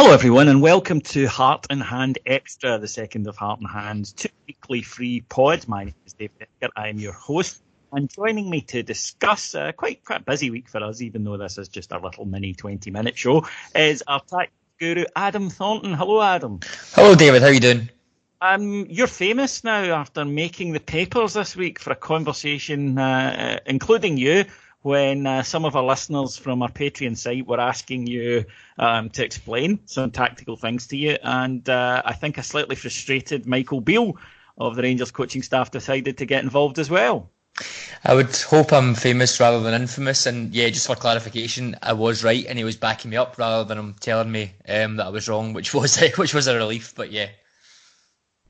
Hello everyone and welcome to Heart in Hand Extra, the second of Heart in Hand's two weekly free pods. My name is David Eckert, I am your host, and joining me to discuss quite a busy week for us, even though this is just a little mini 20-minute show, is our tactics guru Adam Thornton. Hello Adam. Hello David, how are you doing? You're famous now after making the papers this week for a conversation, including you, when some of our listeners from our Patreon site were asking you to explain some tactical things to you. And I think a slightly frustrated Michael Beale of the Rangers coaching staff decided to get involved as well. I would hope I'm famous rather than infamous. And yeah, just for clarification, I was right and he was backing me up rather than him telling me that I was wrong, which was a relief. But yeah.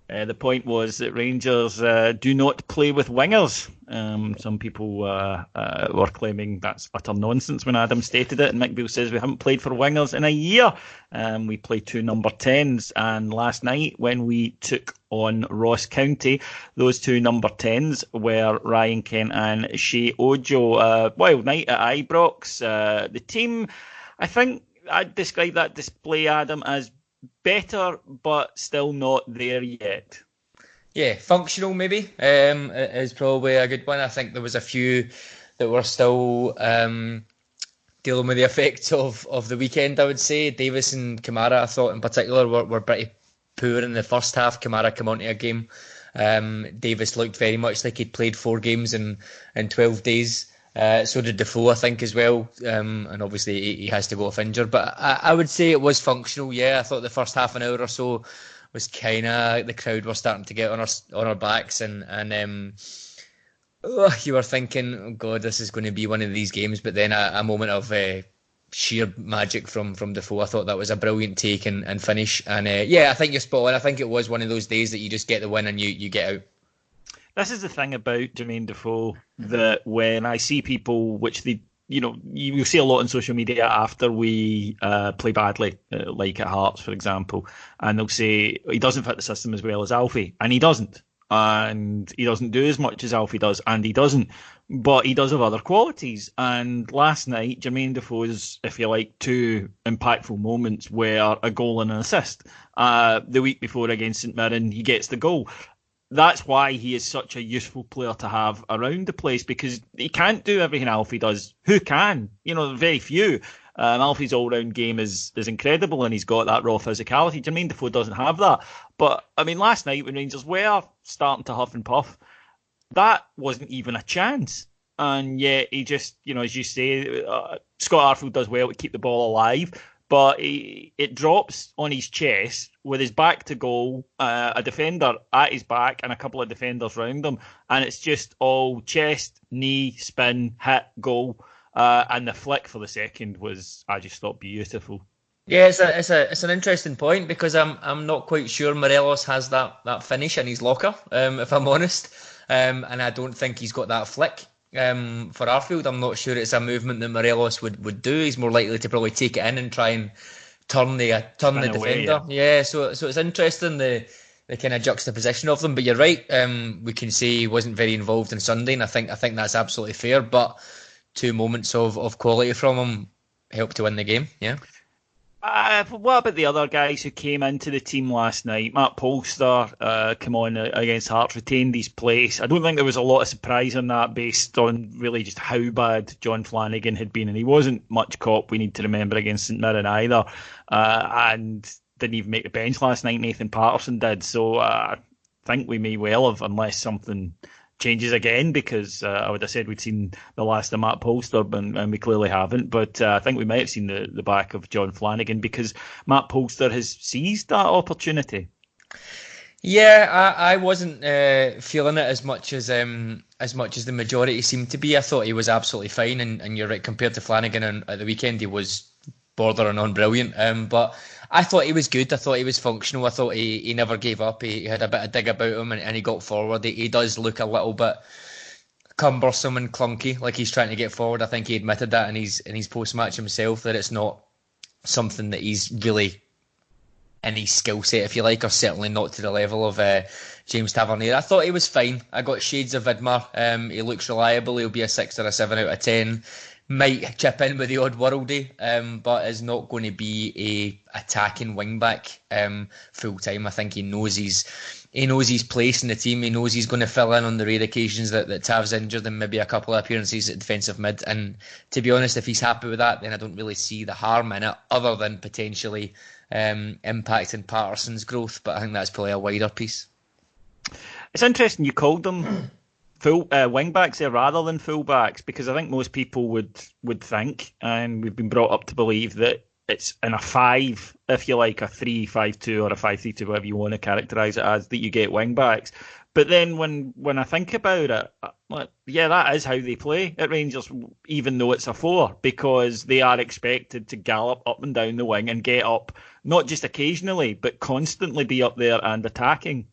The point was that Rangers do not play with wingers. Some people were claiming that's utter nonsense when Adam stated it, and Mick Beale says we haven't played for wingers in a year. We played two number 10s, and last night when we took on Ross County, those two number 10s were Ryan Kent and Shea Ojo. Wild night at Ibrox. The team, I think I'd describe that display, Adam, as better, but still not there yet. Yeah, functional maybe is probably a good one. I think there was a few that were still dealing with the effects of the weekend, I would say. Davis and Kamara, I thought in particular, were pretty poor in the first half. Kamara came onto a game. Davis looked very much like he'd played 4 games in 12 days. So did Defoe, I think, as well. And obviously he has to go off injured. But I would say it was functional, yeah. I thought the first half an hour or so was kind of, the crowd were starting to get on our backs. And you were thinking, oh God, this is going to be one of these games. But then a moment of sheer magic from Defoe. I thought that was a brilliant take and finish. And yeah, I think you're spot on. I think it was one of those days that you just get the win and you get out. This is the thing about Jermaine Defoe, that when I see people, which they, you see a lot on social media after we play badly, like at Hearts, for example, and they'll say he doesn't fit the system as well as Alfie, and he doesn't. And he doesn't do as much as Alfie does, and he doesn't. But he does have other qualities. And last night, Jermaine Defoe's, if you like, 2 impactful moments were a goal and an assist. The week before against St Mirren, he gets the goal. That's why he is such a useful player to have around the place, because he can't do everything Alfie does. Who can? Very few. Alfie's all-round game is incredible, and he's got that raw physicality. Jermaine Defoe doesn't have that. But, I mean, last night when Rangers were starting to huff and puff, that wasn't even a chance. And yet he just, as you say, Scott Arfield does well to keep the ball alive, but it drops on his chest with his back to goal, a defender at his back and a couple of defenders round him, and it's just all chest, knee, spin, hit, goal, and the flick for the second was, I just thought, beautiful. Yeah, it's an interesting point, because I'm not quite sure Morelos has that finish in his locker, if I'm honest, and I don't think he's got that flick. For Arfield, I'm not sure it's a movement that Morelos would do. He's more likely to probably take it in and try and turn the defender. Away, yeah. So it's interesting the kind of juxtaposition of them. But you're right. We can say he wasn't very involved on Sunday, and I think that's absolutely fair. But 2 moments of quality from him helped to win the game. Yeah. What about the other guys who came into the team last night? Matt Polster came on against Hearts, retained his place. I don't think there was a lot of surprise on that, based on really just how bad John Flanagan had been, and he wasn't much cop, we need to remember, against St Mirren either, and didn't even make the bench last night. Nathan Patterson did, so I think we may well have, unless something changes again, because I would have said we'd seen the last of Matt Polster, and we clearly haven't. But I think we might have seen the back of John Flanagan, because Matt Polster has seized that opportunity. Yeah, I wasn't feeling it as much as the majority seemed to be. I thought he was absolutely fine, and you're right, compared to Flanagan at the weekend, he was bordering on brilliant. But I thought he was good. I thought he was functional. I thought he never gave up. He had a bit of dig about him, and he got forward. He does look a little bit cumbersome and clunky, like he's trying to get forward. I think he admitted that in his post-match himself, that it's not something that he's really in his skill set, if you like, or certainly not to the level of James Tavernier. I thought he was fine. I got shades of Vidmar. He looks reliable. He'll be a 6 or a 7 out of 10. might chip in with the odd worldie, but is not going to be a attacking wing back full time. I think he knows his place in the team. He knows he's going to fill in on the rare occasions that Tav's injured and maybe a couple of appearances at defensive mid. And to be honest, if he's happy with that, then I don't really see the harm in it, other than potentially impacting Patterson's growth. But I think that's probably a wider piece. It's interesting you called them full wing backs there rather than full backs, because I think most people would think, and we've been brought up to believe, that it's in a 5, if you like, a 3-5-2 or a 5-3-2, whatever you want to characterise it as, that you get wing backs. But then when I think about it, yeah, that is how they play at Rangers, even though it's a 4, because they are expected to gallop up and down the wing and get up, not just occasionally, but constantly be up there and attacking.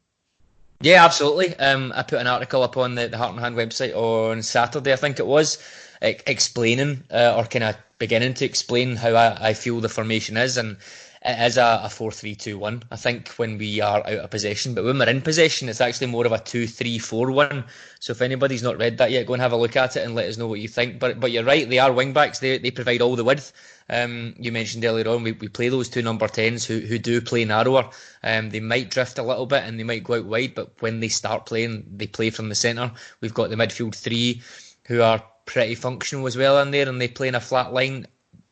Yeah, absolutely. I put an article up on the Heart and Hand website on Saturday, I think it was, explaining or kind of beginning to explain how I feel the formation is, and it is a 4-3-2-1, I think, when we are out of possession. But when we're in possession, it's actually more of a 2-3-4-1. So if anybody's not read that yet, go and have a look at it and let us know what you think. But you're right, they are wing backs. They provide all the width. You mentioned earlier on, we play those two number 10s who do play narrower. They might drift a little bit and they might go out wide, but when they start playing, they play from the centre. We've got the midfield 3 who are pretty functional as well in there, and they play in a flat line.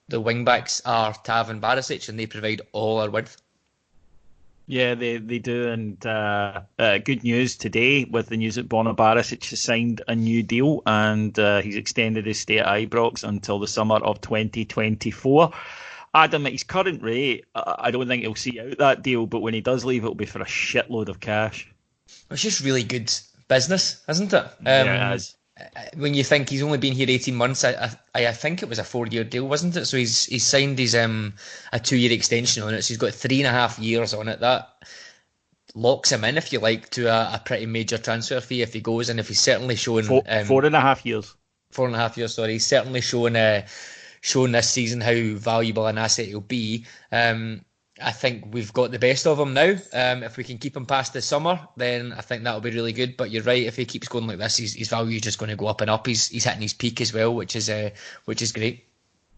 The wing backs are Tav and Barisic, and they provide all our width. Yeah, they do, and good news today with the news that Borna Barisic has signed a new deal, and he's extended his stay at Ibrox until the summer of 2024. Adam, at his current rate, I don't think he'll see out that deal, but when he does leave, it'll be for a shitload of cash. It's just really good business, isn't it? Yeah, it is. When you think he's only been here 18 months, I think it was a 4-year deal, wasn't it? So he's signed his a 2-year extension on it. So he's got 3.5 years on it. That locks him in, if you like, to a pretty major transfer fee if he goes. And if he's certainly shown 4.5 years. 4.5 years, sorry. He's certainly shown this season how valuable an asset he'll be. I think we've got the best of him now. If we can keep him past the summer, then I think that'll be really good. But you're right, if he keeps going like this, his value is just going to go up and up. He's hitting his peak as well, which is great.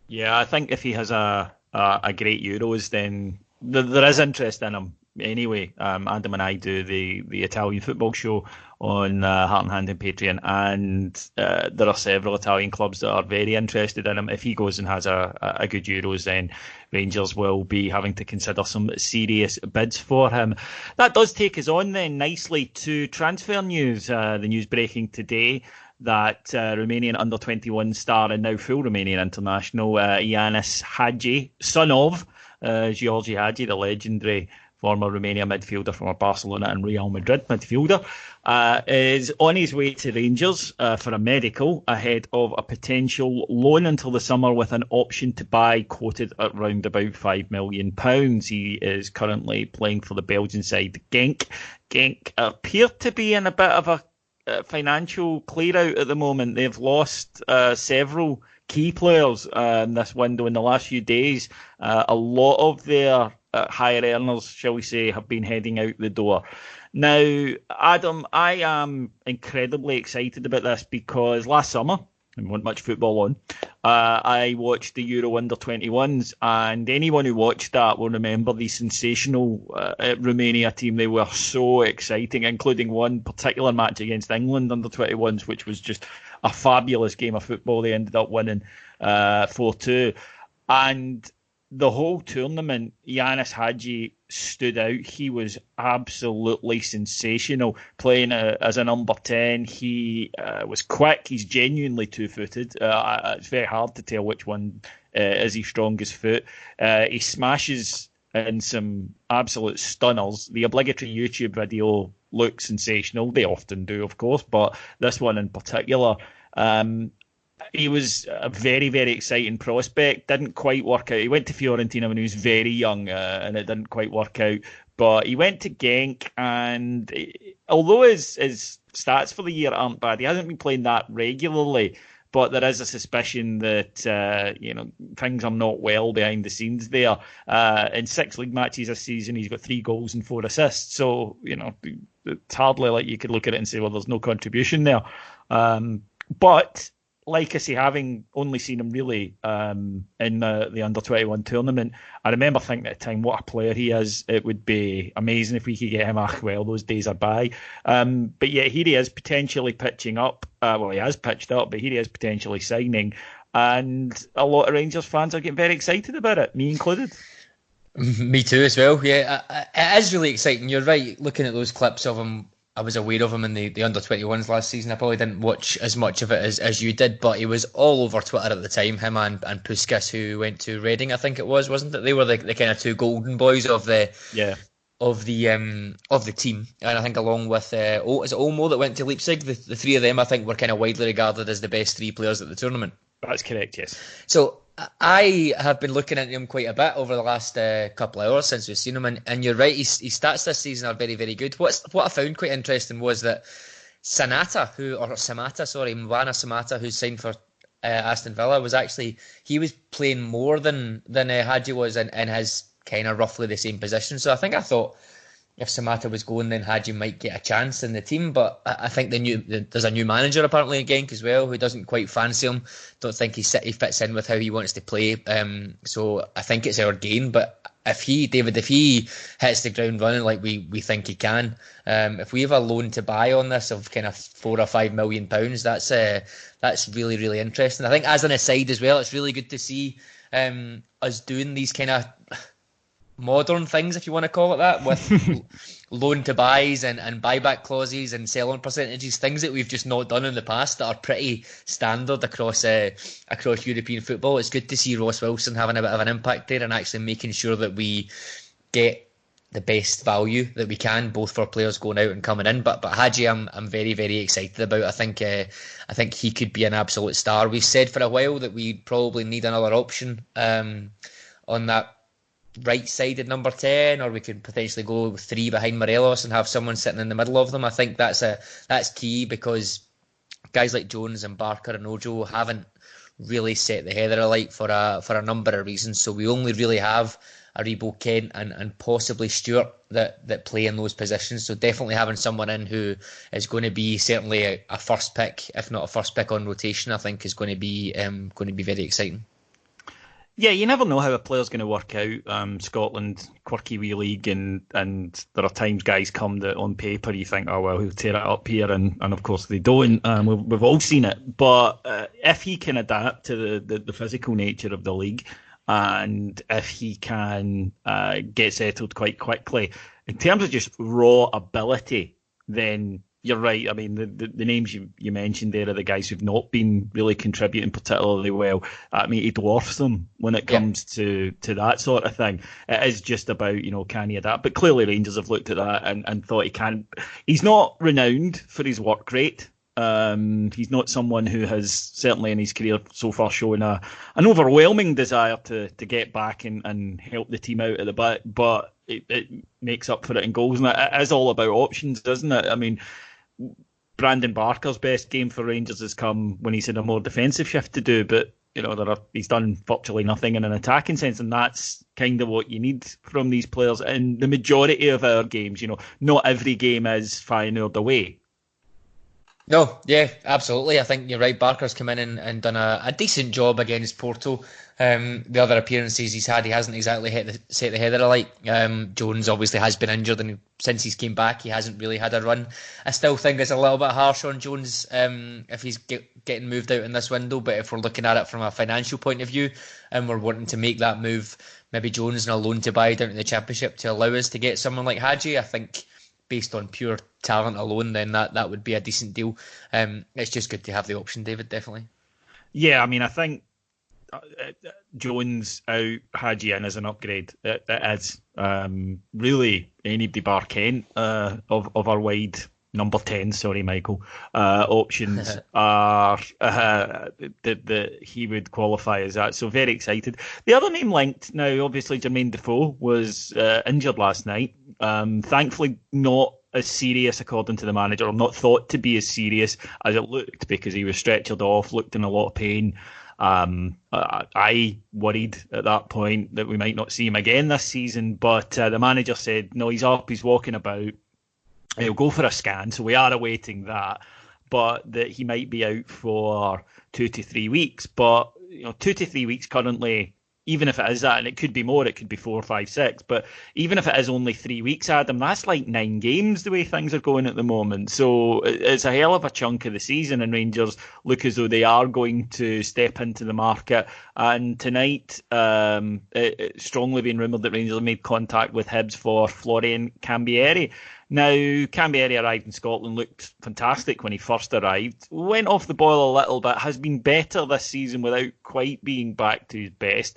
Yeah, I think if he has a great Euros, then there is interest in him. Anyway, Adam and I do the Italian football show on Heart and Hand and Patreon, and there are several Italian clubs that are very interested in him. If he goes and has a good Euros, then Rangers will be having to consider some serious bids for him. That does take us on then nicely to transfer news. The news breaking today that Romanian under-21 star and now full Romanian international Ianis Hagi, son of Giorgi Hagi, the legendary former Romania midfielder, former Barcelona and Real Madrid midfielder, is on his way to Rangers for a medical ahead of a potential loan until the summer with an option to buy quoted at around about £5 million. He is currently playing for the Belgian side Genk. Genk appear to be in a bit of a financial clear out at the moment. They've lost several key players in this window in the last few days. A lot of their higher earners, shall we say, have been heading out the door. Now, Adam, I am incredibly excited about this because last summer, there wasn't much football on, I watched the Euro Under-21s, and anyone who watched that will remember the sensational Romania team. They were so exciting, including one particular match against England Under-21s, which was just a fabulous game of football. They ended up winning 4-2. And the whole tournament, Ianis Hagi stood out. He was absolutely sensational playing as a number 10. He was quick. He's genuinely two-footed. It's very hard to tell which one is his strongest foot. He smashes in some absolute stunners. The obligatory YouTube video looks sensational. They often do, of course, but this one in particular, he was a very, very exciting prospect. Didn't quite work out. He went to Fiorentina when he was very young, and it didn't quite work out. But he went to Genk, and although his stats for the year aren't bad, he hasn't been playing that regularly. But there is a suspicion that things are not well behind the scenes there. In 6 league matches this season, he's got 3 goals and 4 assists. So it's hardly like you could look at it and say, well, there's no contribution there. But like I say, having only seen him really in the under-21 tournament, I remember thinking at the time, what a player he is. It would be amazing if we could get him. Well, those days are by. But yeah, here he is potentially pitching up. Well, he has pitched up, but here he is potentially signing. And a lot of Rangers fans are getting very excited about it, me included. Me too, as well. Yeah, it is really exciting. You're right. Looking at those clips of him, I was aware of him in the under-21s last season. I probably didn't watch as much of it as you did, but he was all over Twitter at the time. Him and Puskas, who went to Reading, I think it was, wasn't it? They were the kind of two golden boys of the team, and I think along with is it Olmo that went to Leipzig? The three of them, I think, were kind of widely regarded as the best three players at the tournament. That's correct, yes. So I have been looking into him quite a bit over the last couple of hours since we've seen him, and you're right, his stats this season are very, very good. What I found quite interesting was that Mwana Samata, who signed for Aston Villa, he was playing more than Hadji was in his kind of roughly the same position. So I thought if Samata was going, then Hadji might get a chance in the team. But I think there's a new manager apparently in Genk as well, who doesn't quite fancy him. Don't think he fits in with how he wants to play. So I think it's our gain. But if he hits the ground running like we think he can, if we have a loan to buy on this of kind of £4 or £5 million, that's really, really interesting. I think as an aside as well, it's really good to see us doing these kind of modern things, if you want to call it that, with loan to buys and buyback clauses and sell-on percentages, things that we've just not done in the past that are pretty standard across European football. It's good to see Ross Wilson having a bit of an impact there and actually making sure that we get the best value that we can, both for players going out and coming in. But Hadji, I'm very, very excited about. I think he could be an absolute star. We've said for a while that we probably need another option on that right-sided number 10, or we could potentially go with 3 behind Morelos and have someone sitting in the middle of them. I think that's key, because guys like Jones and Barker and Ojo haven't really set the header alight for a number of reasons. So we only really have Aribo, Kent and possibly Stewart that play in those positions. So definitely having someone in who is going to be certainly a first pick, if not a first pick on rotation, I think is going to be very exciting. Yeah, you never know how a player's going to work out. Scotland, quirky wee league, and there are times guys come that on paper you think, oh well, he'll tear it up here, and of course they don't. We've all seen it. But if he can adapt to the physical nature of the league, and if he can get settled quite quickly, in terms of just raw ability, then you're right. I mean, the names you mentioned there are the guys who've not been really contributing particularly well. I mean, he dwarfs them when it comes to that sort of thing. It is just about, can he adapt? But clearly Rangers have looked at that and thought he can. He's not renowned for his work rate. He's not someone who has, certainly in his career so far, shown an overwhelming desire to get back and help the team out at the back, but it makes up for it in goals. And it is all about options, isn't it? I mean, Brandon Barker's best game for Rangers has come when he's had a more defensive shift to do, but he's done virtually nothing in an attacking sense, and that's kind of what you need from these players. In the majority of our games, not every game is Feyenoord away. No, yeah, absolutely. I think you're right. Barker's come in and done a decent job against Porto. The other appearances he's had, he hasn't exactly set the header alight. Jones obviously has been injured, and since he's came back, he hasn't really had a run. I still think it's a little bit harsh on Jones if he's getting moved out in this window. But if we're looking at it from a financial point of view, and we're wanting to make that move, maybe Jones on a loan to buy down to the Championship to allow us to get someone like Hadji, I think, based on pure talent alone, then that would be a decent deal. It's just good to have the option, David, definitely. Yeah, I mean, I think Jones out, Hadji in is an upgrade. It is. Really, anybody bar Kent of our wide number 10, sorry, Michael, options are that he would qualify as that. So very excited. The other name linked now, obviously, Jermaine Defoe was injured last night. Thankfully, not as serious, according to the manager, or not thought to be as serious as it looked, because he was stretchered off, looked in a lot of pain. I worried at that point that we might not see him again this season, but the manager said, no, he's up, he's walking about. He'll go for a scan, so we are awaiting that. but that he might be out for 2 to 3 weeks. But 2 to 3 weeks currently, even if it is that, and it could be more, it could be 4, 5, 6, but even if it is only 3 weeks, Adam, that's like 9 games the way things are going at the moment. So it's a hell of a chunk of the season, and Rangers look as though they are going to step into the market. And tonight, it's strongly being rumoured that Rangers have made contact with Hibs for Florian Cambieri. Now, Cambieri arrived in Scotland, looked fantastic when he first arrived, went off the boil a little bit, has been better this season without quite being back to his best.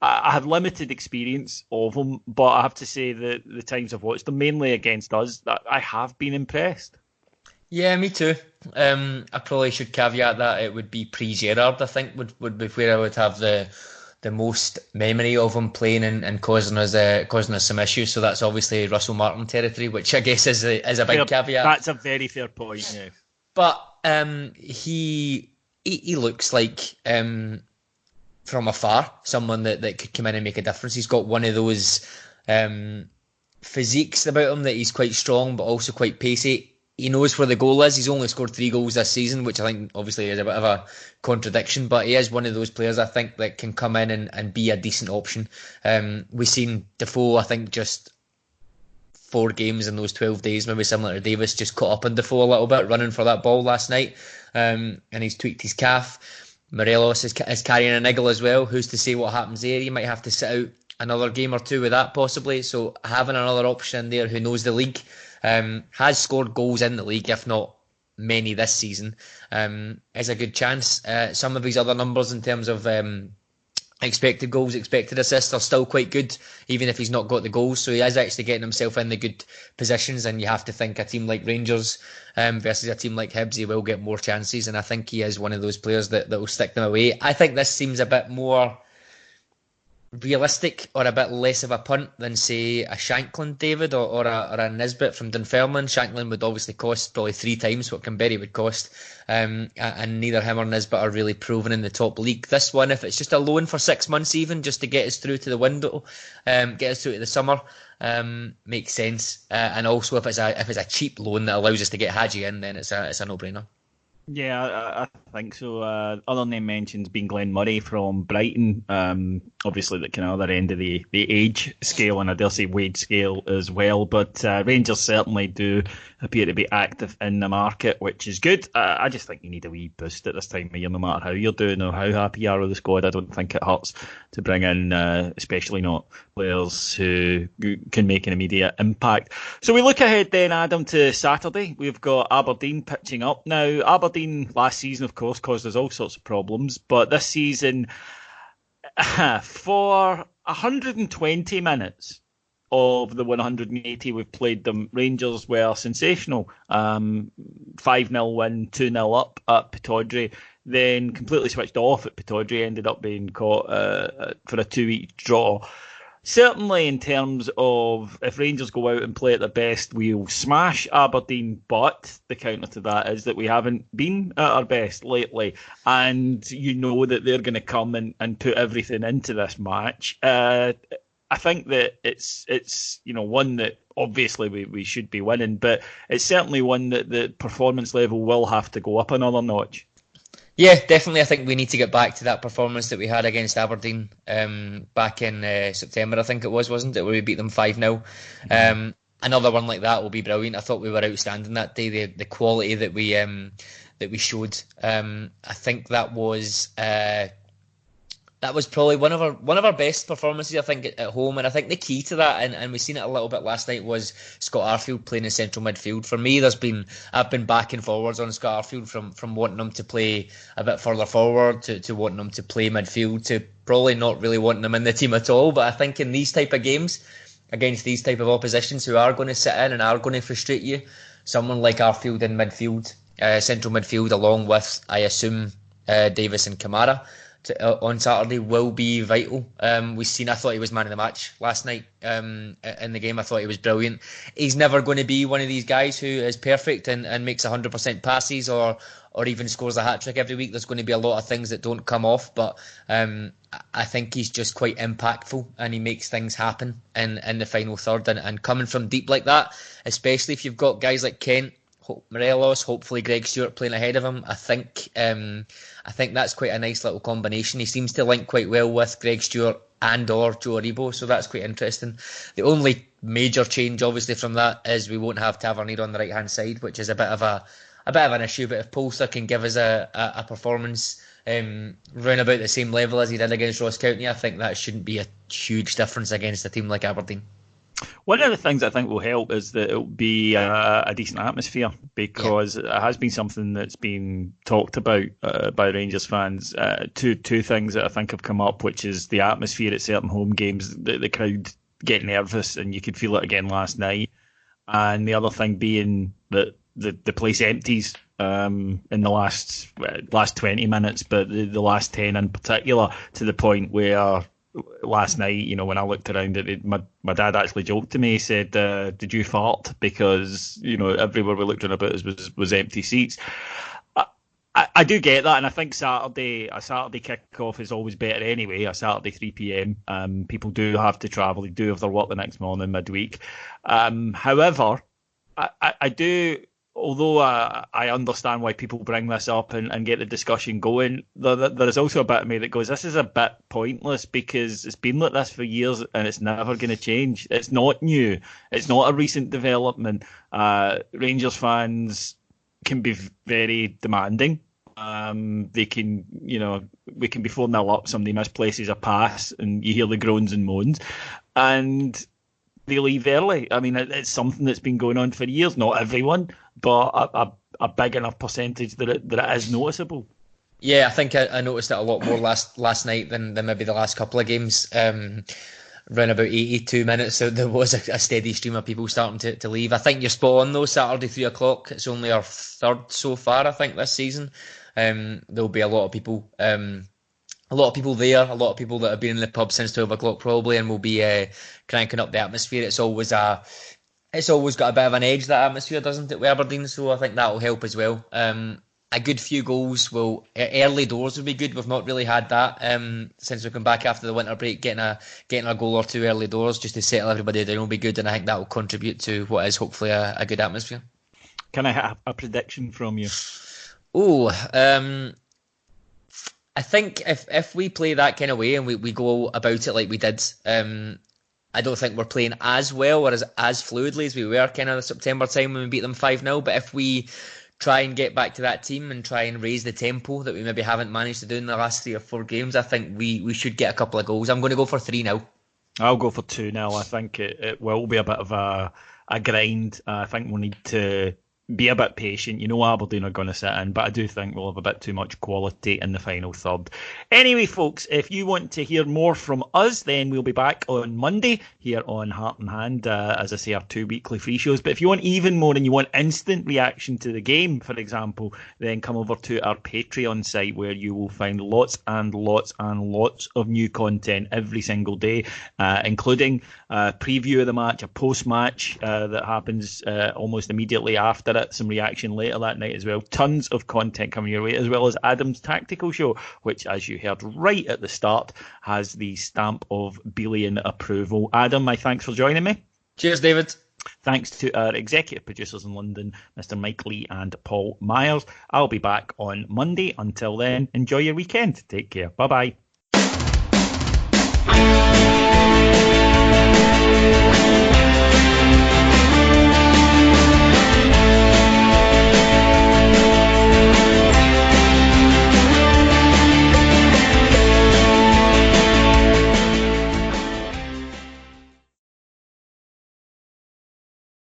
I have limited experience of him, but I have to say that the times I've watched them, mainly against us, I have been impressed. Yeah, me too. I probably should caveat that it would be pre-Gerrard, I think, would be where I would have the most memory of him playing and causing us some issues. So that's obviously Russell Martin territory, which I guess is a big caveat. That's a very fair point, yeah. But he looks like, from afar, someone that could come in and make a difference. He's got one of those physiques about him that he's quite strong but also quite pacey. He knows where the goal is. He's only scored 3 goals this season, which I think obviously is a bit of a contradiction, but he is one of those players I think that can come in and be a decent option. We've seen Defoe, I think, just 4 games in those 12 days, maybe similar to Davis, just caught up on Defoe a little bit, running for that ball last night, and he's tweaked his calf. Morelos is carrying a niggle as well. Who's to say what happens there? You might have to sit out another game or 2 with that possibly, so having another option there who knows the league, has scored goals in the league, if not many this season, is a good chance. Some of his other numbers in terms of expected goals, expected assists are still quite good, even if he's not got the goals. So he is actually getting himself in the good positions, and you have to think a team like Rangers versus a team like Hibs, he will get more chances, and I think he is one of those players that will stick them away. I think this seems a bit more realistic or a bit less of a punt than, say, a Shankland, David, or a Nisbet from Dunfermline. Shankland would obviously cost probably 3 times what Cambieri would cost, and neither him or Nisbet are really proven in the top league. This one, if it's just a loan for 6 months even, just to get us through to the window, get us through to the summer, makes sense. And also if it's a cheap loan that allows us to get Hadji in, then it's a no-brainer. Yeah, I think so. Other name mentions being Glenn Murray from Brighton. Obviously, the kind of other end of the age scale, and I dare say wage scale as well. But Rangers certainly do appear to be active in the market, which is good. I just think you need a wee boost at this time of year, no matter how you're doing or how happy you are with the squad. I don't think it hurts to bring in, especially not players who can make an immediate impact. So we look ahead then, Adam, to Saturday. We've got Aberdeen pitching up. Now, Aberdeen last season, of course, caused us all sorts of problems, but this season, for 120 minutes of the 180 we've played them, Rangers were sensational. 5-0 win, 2-0 up at Pittodrie, then completely switched off at Pittodrie, ended up being caught for a 2-week draw. Certainly in terms of if Rangers go out and play at their best, we'll smash Aberdeen, but the counter to that is that we haven't been at our best lately, and you know that they're going to come and put everything into this match. I think that it's one that obviously we should be winning, but it's certainly one that the performance level will have to go up another notch. Yeah, definitely. I think we need to get back to that performance that we had against Aberdeen back in September, I think it was, wasn't it, where we beat them 5-0. Another one like that will be brilliant. I thought we were outstanding that day. The quality that we showed. I think that was probably one of our best performances, I think, at home. And I think the key to that, and we've seen it a little bit last night, was Scott Arfield playing in central midfield. For me, I've been back and forwards on Scott Arfield from wanting him to play a bit further forward to wanting him to play midfield to probably not really wanting him in the team at all. But I think in these type of games, against these type of oppositions who are going to sit in and are going to frustrate you, someone like Arfield in midfield, central midfield, along with, I assume, Davis and Kamara, on Saturday will be vital. I thought he was man of the match last night in the game. I thought he was brilliant. He's never going to be one of these guys who is perfect and makes 100% passes or even scores a hat-trick every week. There's going to be a lot of things that don't come off, but I think he's just quite impactful and he makes things happen in the final third. And coming from deep like that, especially if you've got guys like Kent, Morelos, hopefully Greg Stewart playing ahead of him. I think that's quite a nice little combination. He seems to link quite well with Greg Stewart and or Joe Aribo, so that's quite interesting. The only major change, obviously, from that is we won't have Tavernier on the right hand side, which is a bit of an issue. But if Polster can give us a performance round about the same level as he did against Ross County, I think that shouldn't be a huge difference against a team like Aberdeen. One of the things I think will help is that it'll be a decent atmosphere, because it has been something that's been talked about by Rangers fans. Two things that I think have come up, which is the atmosphere at certain home games, the crowd get nervous, and you could feel it again last night. And the other thing being that the place empties in the last 20 minutes, but the last 10 in particular, to the point where last night, when I looked around it, my dad actually joked to me. He said, "Did you fart?" Because everywhere we looked around about us was empty seats. I do get that, and I think a Saturday kick-off is always better anyway. A Saturday 3 p.m. People do have to travel. They do have their work the next morning, midweek. However, I do. Although I understand why people bring this up and get the discussion going, there is also a bit of me that goes, this is a bit pointless, because it's been like this for years and it's never going to change. It's not new. It's not a recent development. Rangers fans can be very demanding. They can, we can be 4-0 up, somebody misplaces a pass and you hear the groans and moans. And they leave early. I mean, it's something that's been going on for years. Not everyone, but a big enough percentage that it is noticeable. Yeah, I think I noticed it a lot more last night than maybe the last couple of games. Around about 82 minutes, so there was a steady stream of people starting to leave. I think you're spot on though. Saturday 3 o'clock. It's only our third so far, I think, this season. There'll be a lot of people. A lot of people there, a lot of people that have been in the pub since 12 o'clock probably, and will be cranking up the atmosphere. It's always got a bit of an edge, that atmosphere, doesn't it, with Aberdeen? So I think that will help as well. A good few goals early doors would be good. We've not really had that since we've come back after the winter break. Getting a goal or two early doors just to settle everybody down will be good, and I think that will contribute to what is hopefully a good atmosphere. Can I have a prediction from you? I think if we play that kind of way and we go about it like we did, I don't think we're playing as well or as fluidly as we were kind of the September time when we beat them 5-0. But if we try and get back to that team and try and raise the tempo that we maybe haven't managed to do in the last 3 or 4 games, I think we should get a couple of goals. I'm going to go for 3-0. I'll go for 2-0. I think it will be a bit of a grind. I think we'll need to be a bit patient. Aberdeen are going to sit in, but I do think we'll have a bit too much quality in the final third. Anyway, folks, if you want to hear more from us, then we'll be back on Monday here on Heart and Hand, as I say, our 2 weekly free shows. But if you want even more and you want instant reaction to the game, for example, then come over to our Patreon site, where you will find lots and lots and lots of new content every single day, including a preview of the match, a post-match that happens almost immediately after it, some reaction later that night as well. Tons of content coming your way, as well as Adam's Tactical Show, which, as you heard right at the start, has the stamp of Belian approval. Adam, my thanks for joining me. Cheers, David. Thanks to our executive producers in London, Mr. Mike Lee and Paul Myers. I'll be back on Monday. Until then, enjoy your weekend. Take care. Bye-bye.